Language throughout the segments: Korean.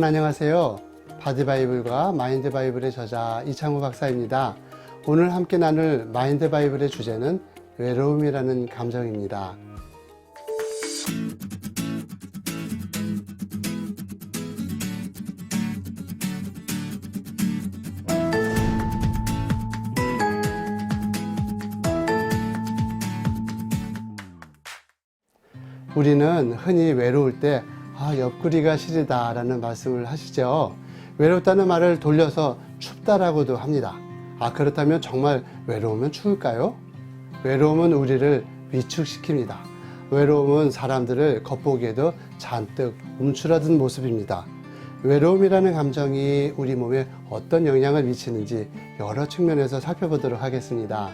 여러분 안녕하세요. 바디바이블과 마인드바이블의 저자 이창호 박사입니다. 오늘 함께 나눌 마인드바이블의 주제는 외로움이라는 감정입니다. 우리는 흔히 외로울 때 옆구리가 시리다 라는 말씀을 하시죠. 외롭다는 말을 돌려서 춥다라고도 합니다. 그렇다면 정말 외로우면 추울까요? 외로움은 우리를 위축시킵니다. 외로움은 사람들을 겉보기에도 잔뜩 움츠러든 모습입니다. 외로움이라는 감정이 우리 몸에 어떤 영향을 미치는지 여러 측면에서 살펴보도록 하겠습니다.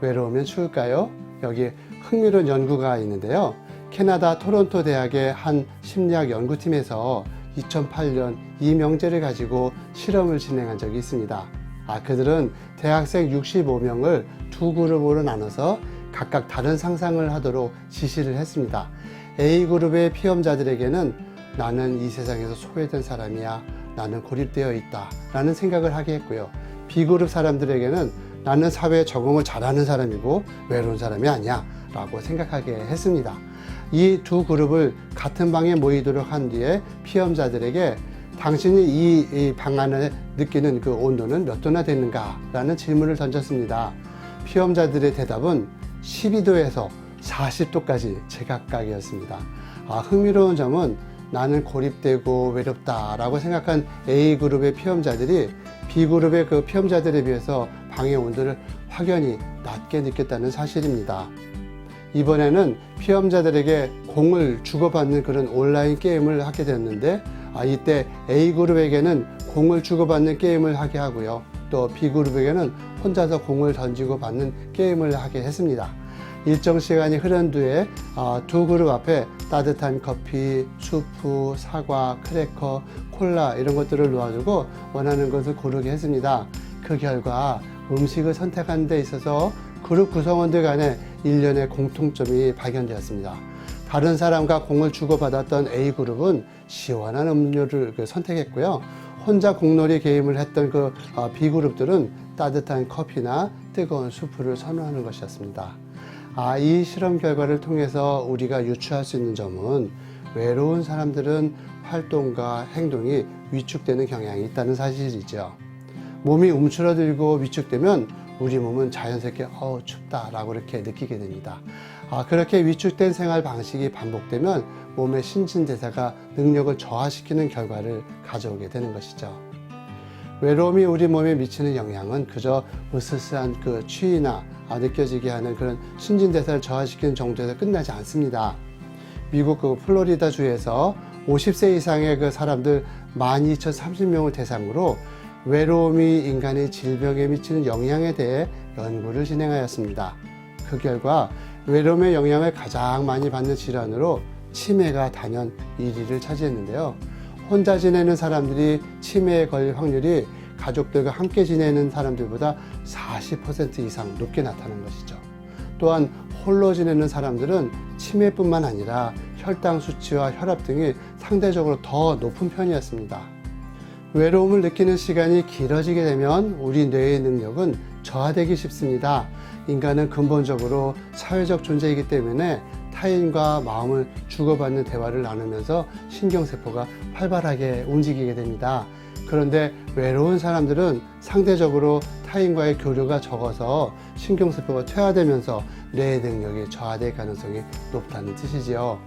외로우면 추울까요? 여기 흥미로운 연구가 있는데요. 캐나다 토론토 대학의 한 심리학 연구팀에서 2008년 이 명제를 가지고 실험을 진행한 적이 있습니다. 그들은 대학생 65명을 두 그룹으로 나눠서 각각 다른 상상을 하도록 지시를 했습니다. A그룹의 피험자들에게는 나는 이 세상에서 소외된 사람이야, 나는 고립되어 있다 라는 생각을 하게 했고요. B그룹 사람들에게는 나는 사회에 적응을 잘하는 사람이고 외로운 사람이 아니야 라고 생각하게 했습니다. 이 두 그룹을 같은 방에 모이도록 한 뒤에 피험자들에게 당신이 이 방안을 느끼는 그 온도는 몇 도나 되는가 라는 질문을 던졌습니다. 피험자들의 대답은 12도에서 40도까지 제각각이었습니다. 흥미로운 점은 나는 고립되고 외롭다 라고 생각한 A그룹의 피험자들이 B그룹의 그 피험자들에 비해서 방의 온도를 확연히 낮게 느꼈다는 사실입니다. 이번에는 피험자들에게 공을 주고받는 그런 온라인 게임을 하게 됐는데 이때 A그룹에게는 공을 주고받는 게임을 하게 하고요. 또 B그룹에게는 혼자서 공을 던지고 받는 게임을 하게 했습니다. 일정 시간이 흐른 뒤에 두 그룹 앞에 따뜻한 커피, 수프, 사과, 크래커, 콜라 이런 것들을 놓아두고 원하는 것을 고르게 했습니다. 그 결과 음식을 선택하는 데 있어서 그룹 구성원들 간에 일련의 공통점이 발견되었습니다. 다른 사람과 공을 주고받았던 A그룹은 시원한 음료를 선택했고요. 혼자 공놀이 게임을 했던 그 B그룹들은 따뜻한 커피나 뜨거운 수프를 선호하는 것이었습니다. 이 실험 결과를 통해서 우리가 유추할 수 있는 점은 외로운 사람들은 활동과 행동이 위축되는 경향이 있다는 사실이죠. 몸이 움츠러들고 위축되면 우리 몸은 자연스럽게 춥다 라고 이렇게 느끼게 됩니다. 그렇게 위축된 생활 방식이 반복되면 몸의 신진대사가 능력을 저하시키는 결과를 가져오게 되는 것이죠. 외로움이 우리 몸에 미치는 영향은 그저 으스스한 그 추위나 느껴지게 하는 그런 신진대사를 저하시키는 정도에서 끝나지 않습니다. 미국 그 플로리다 주에서 50세 이상의 그 사람들 12,030명을 대상으로 외로움이 인간의 질병에 미치는 영향에 대해 연구를 진행하였습니다. 그 결과 외로움의 영향을 가장 많이 받는 질환으로 치매가 단연 1위를 차지했는데요. 혼자 지내는 사람들이 치매에 걸릴 확률이 가족들과 함께 지내는 사람들보다 40% 이상 높게 나타난 것이죠. 또한 홀로 지내는 사람들은 치매뿐만 아니라 혈당 수치와 혈압 등이 상대적으로 더 높은 편이었습니다. 외로움을 느끼는 시간이 길어지게 되면 우리 뇌의 능력은 저하되기 쉽습니다. 인간은 근본적으로 사회적 존재이기 때문에 타인과 마음을 주고받는 대화를 나누면서 신경세포가 활발하게 움직이게 됩니다. 그런데 외로운 사람들은 상대적으로 타인과의 교류가 적어서 신경세포가 퇴화되면서 뇌의 능력이 저하될 가능성이 높다는 뜻이지요.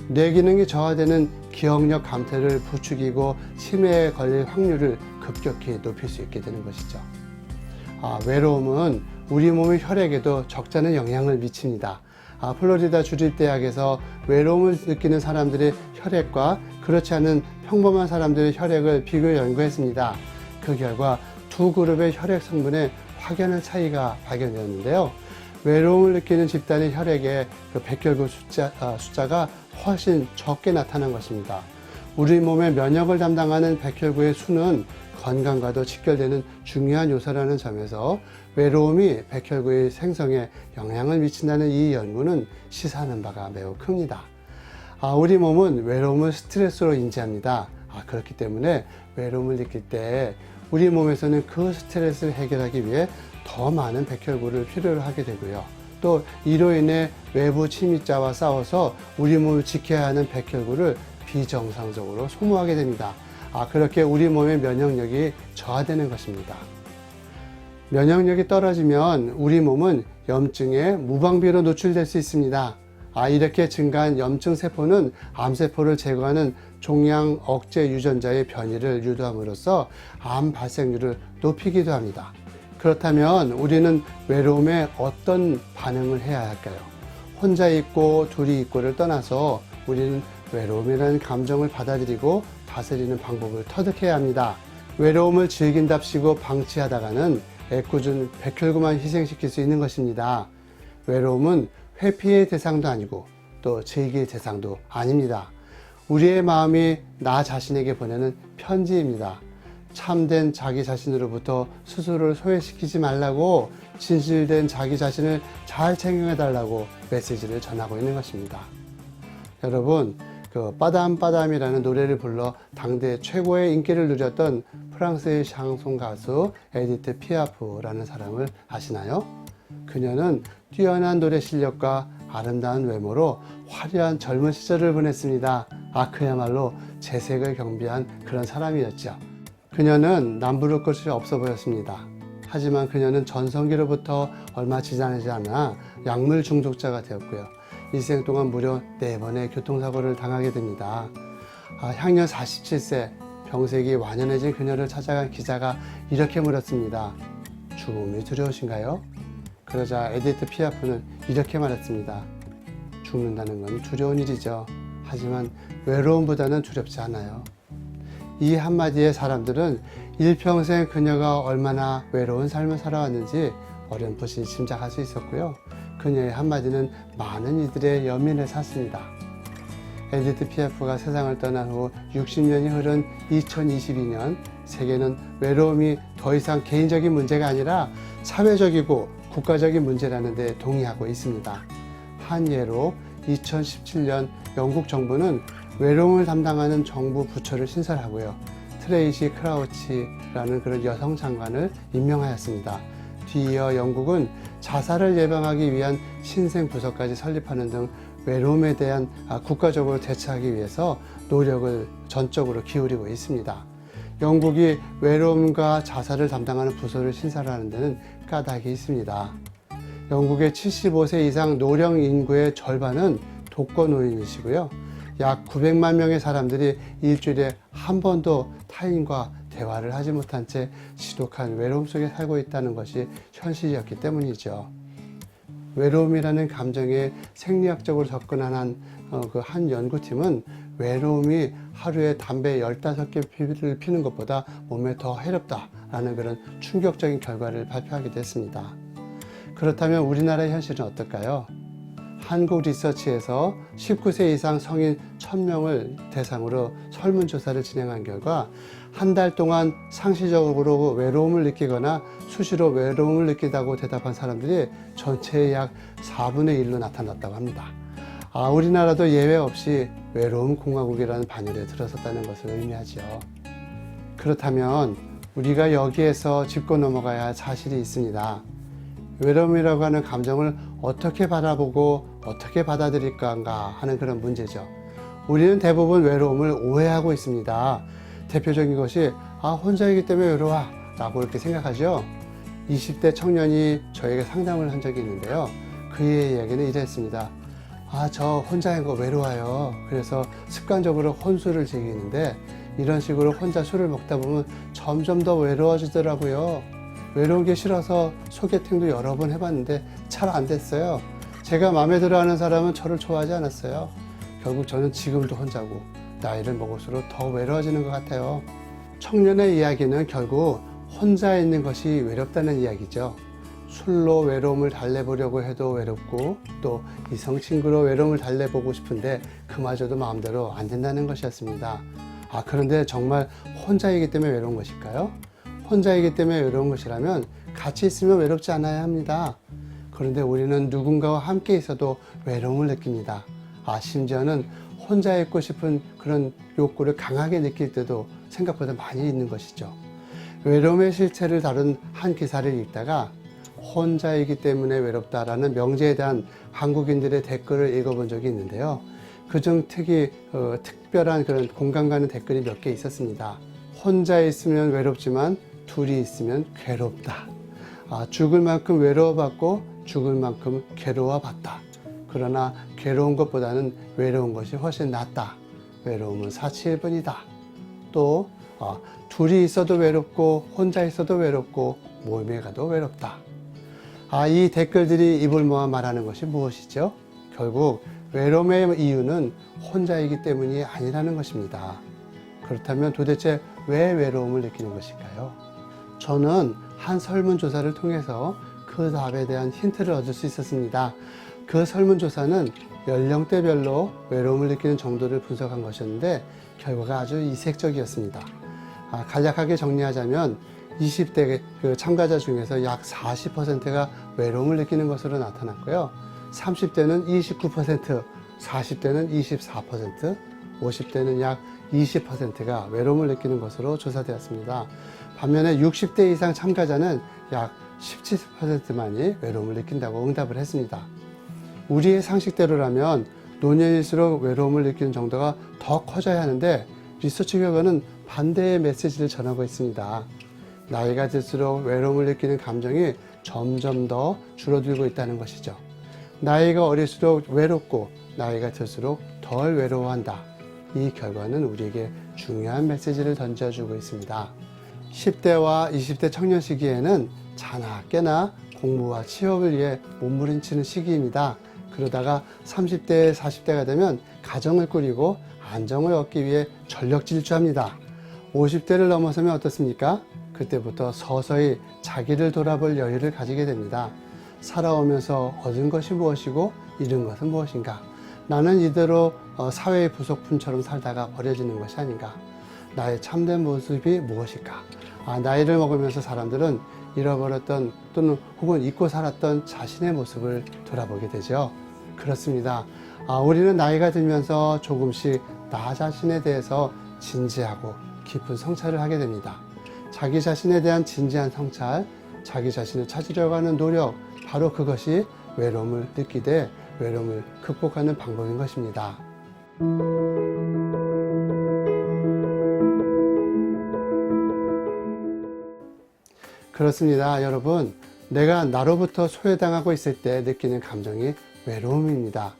뇌 기능이 저하되는 기억력 감퇴를 부추기고 치매에 걸릴 확률을 급격히 높일 수 있게 되는 것이죠. 외로움은 우리 몸의 혈액에도 적잖은 영향을 미칩니다. 플로리다 주립대학에서 외로움을 느끼는 사람들의 혈액과 그렇지 않은 평범한 사람들의 혈액을 비교 연구했습니다. 그 결과 두 그룹의 혈액 성분에 확연한 차이가 발견되었는데요. 외로움을 느끼는 집단의 혈액의 그 백혈구 숫자가 훨씬 적게 나타난 것입니다. 우리 몸의 면역을 담당하는 백혈구의 수는 건강과도 직결되는 중요한 요소라는 점에서 외로움이 백혈구의 생성에 영향을 미친다는 이 연구는 시사하는 바가 매우 큽니다. 우리 몸은 외로움을 스트레스로 인지합니다. 그렇기 때문에 외로움을 느낄 때 우리 몸에서는 그 스트레스를 해결하기 위해 더 많은 백혈구를 필요로 하게 되고요. 또 이로 인해 외부 침입자와 싸워서 우리 몸을 지켜야 하는 백혈구를 비정상적으로 소모하게 됩니다. 그렇게 우리 몸의 면역력이 저하되는 것입니다. 면역력이 떨어지면 우리 몸은 염증에 무방비로 노출될 수 있습니다. 이렇게 증가한 염증 세포는 암세포를 제거하는 종양 억제 유전자의 변이를 유도함으로써 암 발생률을 높이기도 합니다. 그렇다면 우리는 외로움에 어떤 반응을 해야 할까요? 혼자 있고 둘이 있고를 떠나서 우리는 외로움이라는 감정을 받아들이고 다스리는 방법을 터득해야 합니다. 외로움을 즐긴답시고 방치하다가는 애꿎은 백혈구만 희생시킬 수 있는 것입니다. 외로움은 회피의 대상도 아니고 또 즐길 대상도 아닙니다. 우리의 마음이 나 자신에게 보내는 편지입니다. 참된 자기 자신으로부터 스스로를 소외시키지 말라고, 진실된 자기 자신을 잘 챙겨달라고 메시지를 전하고 있는 것입니다. 여러분, 빠담빠담이라는 노래를 불러 당대 최고의 인기를 누렸던 프랑스의 샹송 가수 에디트 피아프라는 사람을 아시나요? 그녀는 뛰어난 노래 실력과 아름다운 외모로 화려한 젊은 시절을 보냈습니다. 그야말로 재색을 경비한 그런 사람이었죠. 그녀는 남부를 것이 없어 보였습니다. 하지만 그녀는 전성기로부터 얼마 지나지 않아 약물 중독자가 되었고요. 일생 동안 무려 4번의 교통사고를 당하게 됩니다. 향년 47세 병색이 완연해진 그녀를 찾아간 기자가 이렇게 물었습니다. 죽음이 두려우신가요? 그러자 에디트 피아프는 이렇게 말했습니다. 죽는다는 건 두려운 일이죠. 하지만 외로움보다는 두렵지 않아요. 이 한마디에 사람들은 일평생 그녀가 얼마나 외로운 삶을 살아왔는지 어렴풋이 짐작할 수 있었고요. 그녀의 한마디는 많은 이들의 연민을 샀습니다. 에디트 피아프가 세상을 떠난 후 60년이 흐른 2022년, 세계는 외로움이 더 이상 개인적인 문제가 아니라 사회적이고 국가적인 문제라는 데 동의하고 있습니다. 한 예로 2017년 영국 정부는 외로움을 담당하는 정부 부처를 신설하고요. 트레이시 크라우치라는 그런 여성 장관을 임명하였습니다. 뒤이어 영국은 자살을 예방하기 위한 신생 부서까지 설립하는 등 외로움에 대한 국가적으로 대처하기 위해서 노력을 전적으로 기울이고 있습니다. 영국이 외로움과 자살을 담당하는 부서를 신설하는 데는 까닭이 있습니다. 영국의 75세 이상 노령 인구의 절반은 독거노인이시고요. 약 900만 명의 사람들이 일주일에 한 번도 타인과 대화를 하지 못한 채 지독한 외로움 속에 살고 있다는 것이 현실이었기 때문이죠. 외로움이라는 감정에 생리학적으로 접근한 한 연구팀은 외로움이 하루에 담배 15개를 피는 것보다 몸에 더 해롭다라는 그런 충격적인 결과를 발표하기도 했습니다. 그렇다면 우리나라의 현실은 어떨까요? 한국 리서치에서 19세 이상 성인 1000명을 대상으로 설문조사를 진행한 결과 한 달 동안 상시적으로 외로움을 느끼거나 수시로 외로움을 느낀다고 대답한 사람들이 전체의 약 4분의 1로 나타났다고 합니다. 우리나라도 예외 없이 외로움 공화국이라는 반열에 들어섰다는 것을 의미하죠. 그렇다면 우리가 여기에서 짚고 넘어가야 할 사실이 있습니다. 외로움이라고 하는 감정을 어떻게 바라보고 어떻게 받아들일까 하는 그런 문제죠. 우리는 대부분 외로움을 오해하고 있습니다. 대표적인 것이 혼자이기 때문에 외로워 라고 이렇게 생각하죠. 20대 청년이 저에게 상담을 한 적이 있는데요. 그의 이야기는 이랬습니다. 저 혼자인 거 외로워요. 그래서 습관적으로 혼술을 즐기는데 이런 식으로 혼자 술을 먹다 보면 점점 더 외로워지더라고요. 외로운 게 싫어서 소개팅도 여러 번 해봤는데 잘 안 됐어요. 제가 마음에 들어하는 사람은 저를 좋아하지 않았어요. 결국 저는 지금도 혼자고 나이를 먹을수록 더 외로워지는 것 같아요. 청년의 이야기는 결국 혼자 있는 것이 외롭다는 이야기죠. 술로 외로움을 달래보려고 해도 외롭고 또 이성 친구로 외로움을 달래보고 싶은데 그마저도 마음대로 안 된다는 것이었습니다. 그런데 정말 혼자이기 때문에 외로운 것일까요? 혼자이기 때문에 외로운 것이라면 같이 있으면 외롭지 않아야 합니다. 그런데 우리는 누군가와 함께 있어도 외로움을 느낍니다. 심지어는 혼자 있고 싶은 그런 욕구를 강하게 느낄 때도 생각보다 많이 있는 것이죠. 외로움의 실체를 다룬 한 기사를 읽다가 혼자이기 때문에 외롭다라는 명제에 대한 한국인들의 댓글을 읽어본 적이 있는데요. 그중 특별한 그런 공감 가는 댓글이 몇 개 있었습니다. 혼자 있으면 외롭지만 둘이 있으면 괴롭다. 죽을 만큼 외로워봤고 죽을 만큼 괴로워봤다. 그러나 괴로운 것보다는 외로운 것이 훨씬 낫다. 외로움은 사치일 뿐이다. 또 둘이 있어도 외롭고 혼자 있어도 외롭고 모임에 가도 외롭다. 이 댓글들이 입을 모아 말하는 것이 무엇이죠? 결국 외로움의 이유는 혼자이기 때문이 아니라는 것입니다. 그렇다면 도대체 왜 외로움을 느끼는 것일까요? 저는 한 설문조사를 통해서 그 답에 대한 힌트를 얻을 수 있었습니다. 그 설문조사는 연령대별로 외로움을 느끼는 정도를 분석한 것이었는데 결과가 아주 이색적이었습니다. 간략하게 정리하자면 20대 참가자 중에서 약 40%가 외로움을 느끼는 것으로 나타났고요. 30대는 29%, 40대는 24%, 50대는 약 20%가 외로움을 느끼는 것으로 조사되었습니다. 반면에 60대 이상 참가자는 약 17%만이 외로움을 느낀다고 응답을 했습니다. 우리의 상식대로라면 노년일수록 외로움을 느끼는 정도가 더 커져야 하는데 리서치 결과는 반대의 메시지를 전하고 있습니다. 나이가 들수록 외로움을 느끼는 감정이 점점 더 줄어들고 있다는 것이죠. 나이가 어릴수록 외롭고 나이가 들수록 덜 외로워한다. 이 결과는 우리에게 중요한 메시지를 던져주고 있습니다. 10대와 20대 청년 시기에는 자나 깨나 공부와 취업을 위해 몸부림치는 시기입니다. 그러다가 30대, 40대가 되면 가정을 꾸리고 안정을 얻기 위해 전력 질주합니다. 50대를 넘어서면 어떻습니까? 그때부터 서서히 자기를 돌아볼 여유를 가지게 됩니다. 살아오면서 얻은 것이 무엇이고 잃은 것은 무엇인가? 나는 이대로 사회의 부속품처럼 살다가 버려지는 것이 아닌가? 나의 참된 모습이 무엇일까? 나이를 먹으면서 사람들은 잃어버렸던 또는 혹은 잊고 살았던 자신의 모습을 돌아보게 되죠. 그렇습니다. 우리는 나이가 들면서 조금씩 나 자신에 대해서 진지하고 깊은 성찰을 하게 됩니다. 자기 자신에 대한 진지한 성찰, 자기 자신을 찾으려고 하는 노력, 바로 그것이 외로움을 느끼되 외로움을 극복하는 방법인 것입니다. 그렇습니다. 여러분, 내가 나로부터 소외당하고 있을 때 느끼는 감정이 외로움입니다.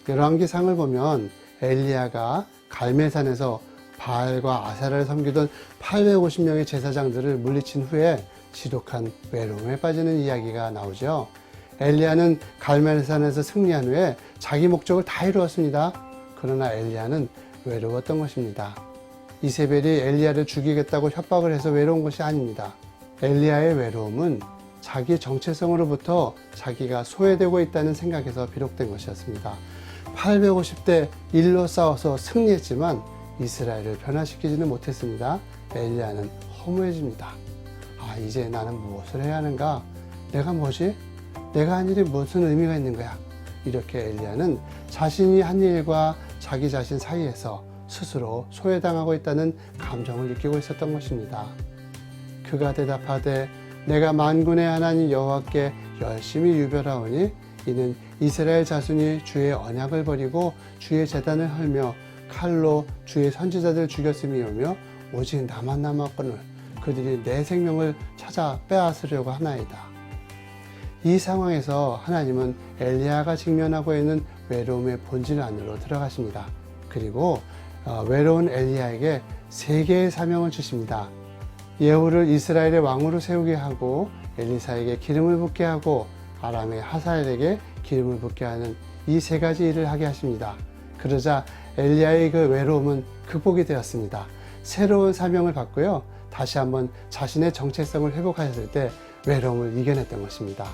열왕기상을 보면 엘리야가 갈멜산에서 바알과 아세라를 섬기던 850명의 제사장들을 물리친 후에 지독한 외로움에 빠지는 이야기가 나오죠. 엘리야는 갈멜산에서 승리한 후에 자기 목적을 다 이루었습니다. 그러나 엘리야는 외로웠던 것입니다. 이세벨이 엘리야를 죽이겠다고 협박을 해서 외로운 것이 아닙니다. 엘리야의 외로움은 자기 정체성으로부터 자기가 소외되고 있다는 생각에서 비롯된 것이었습니다. 850대 1로 싸워서 승리했지만 이스라엘을 변화시키지는 못했습니다. 엘리야는 허무해집니다. 이제 나는 무엇을 해야 하는가? 내가 뭐지? 내가 한 일이 무슨 의미가 있는 거야? 이렇게 엘리야는 자신이 한 일과 자기 자신 사이에서 스스로 소외당하고 있다는 감정을 느끼고 있었던 것입니다. 그가 대답하되 내가 만군의 하나님 여호와께 열심히 유별하오니 이는 이스라엘 자손이 주의 언약을 버리고 주의 제단을 헐며 칼로 주의 선지자들 죽였음이오며 오직 나만 남았거늘 그들이 내 생명을 찾아 빼앗으려고 하나이다. 이 상황에서 하나님은 엘리야가 직면하고 있는 외로움의 본질 안으로 들어가십니다. 그리고 외로운 엘리야에게 3개의 사명을 주십니다. 예후를 이스라엘의 왕으로 세우게 하고 엘리사에게 기름을 붓게 하고 아람의 하사엘에게 기름을 붓게 하는 이 3가지 일을 하게 하십니다. 그러자 엘리야의 그 외로움은 극복이 되었습니다. 새로운 사명을 받고요. 다시 한번 자신의 정체성을 회복하였을 때 외로움을 이겨냈던 것입니다.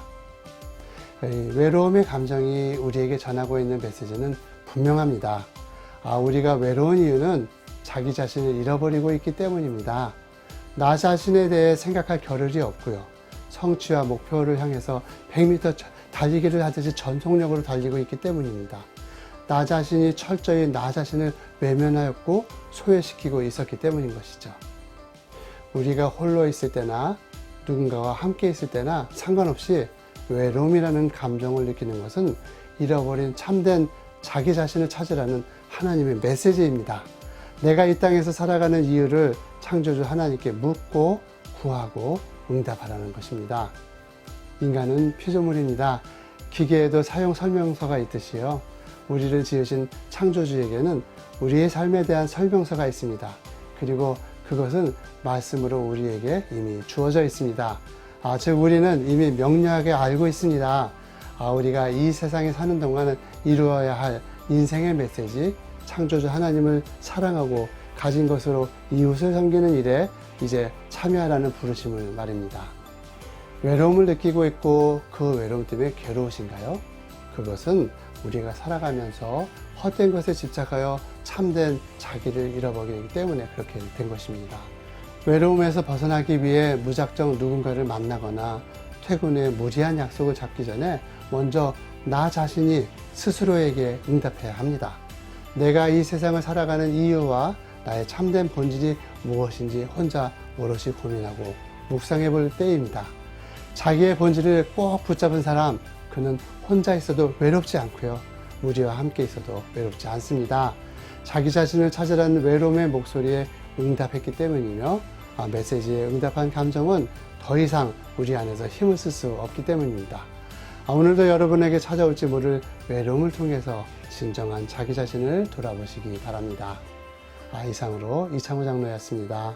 외로움의 감정이 우리에게 전하고 있는 메시지는 분명합니다. 우리가 외로운 이유는 자기 자신을 잃어버리고 있기 때문입니다. 나 자신에 대해 생각할 겨를이 없고요. 성취와 목표를 향해서 100m 달리기를 하듯이 전속력으로 달리고 있기 때문입니다. 나 자신이 철저히 나 자신을 외면하였고 소외시키고 있었기 때문인 것이죠. 우리가 홀로 있을 때나 누군가와 함께 있을 때나 상관없이 외로움이라는 감정을 느끼는 것은 잃어버린 참된 자기 자신을 찾으라는 하나님의 메시지입니다. 내가 이 땅에서 살아가는 이유를 창조주 하나님께 묻고 구하고 응답하라는 것입니다. 인간은 피조물입니다. 기계에도 사용 설명서가 있듯이요. 우리를 지으신 창조주에게는 우리의 삶에 대한 설명서가 있습니다. 그리고 그것은 말씀으로 우리에게 이미 주어져 있습니다. 즉 우리는 이미 명료하게 알고 있습니다. 우리가 이 세상에 사는 동안은 이루어야 할 인생의 메시지, 창조주 하나님을 사랑하고 가진 것으로 이웃을 섬기는 일에 이제 참여하라는 부르심을 말입니다. 외로움을 느끼고 있고 그 외로움 때문에 괴로우신가요? 그것은 우리가 살아가면서 헛된 것에 집착하여 참된 자기를 잃어버리기 때문에 그렇게 된 것입니다. 외로움에서 벗어나기 위해 무작정 누군가를 만나거나 퇴근 후에 무리한 약속을 잡기 전에 먼저 나 자신이 스스로에게 응답해야 합니다. 내가 이 세상을 살아가는 이유와 나의 참된 본질이 무엇인지 혼자 오롯이 고민하고 묵상해 볼 때입니다. 자기의 본질을 꼭 붙잡은 사람, 그는 혼자 있어도 외롭지 않고요. 무리와 함께 있어도 외롭지 않습니다. 자기 자신을 찾으라는 외로움의 목소리에 응답했기 때문이며 메시지에 응답한 감정은 더 이상 우리 안에서 힘을 쓸 수 없기 때문입니다. 오늘도 여러분에게 찾아올지 모를 외로움을 통해서 진정한 자기 자신을 돌아보시기 바랍니다. 이상으로 이창호 장로였습니다.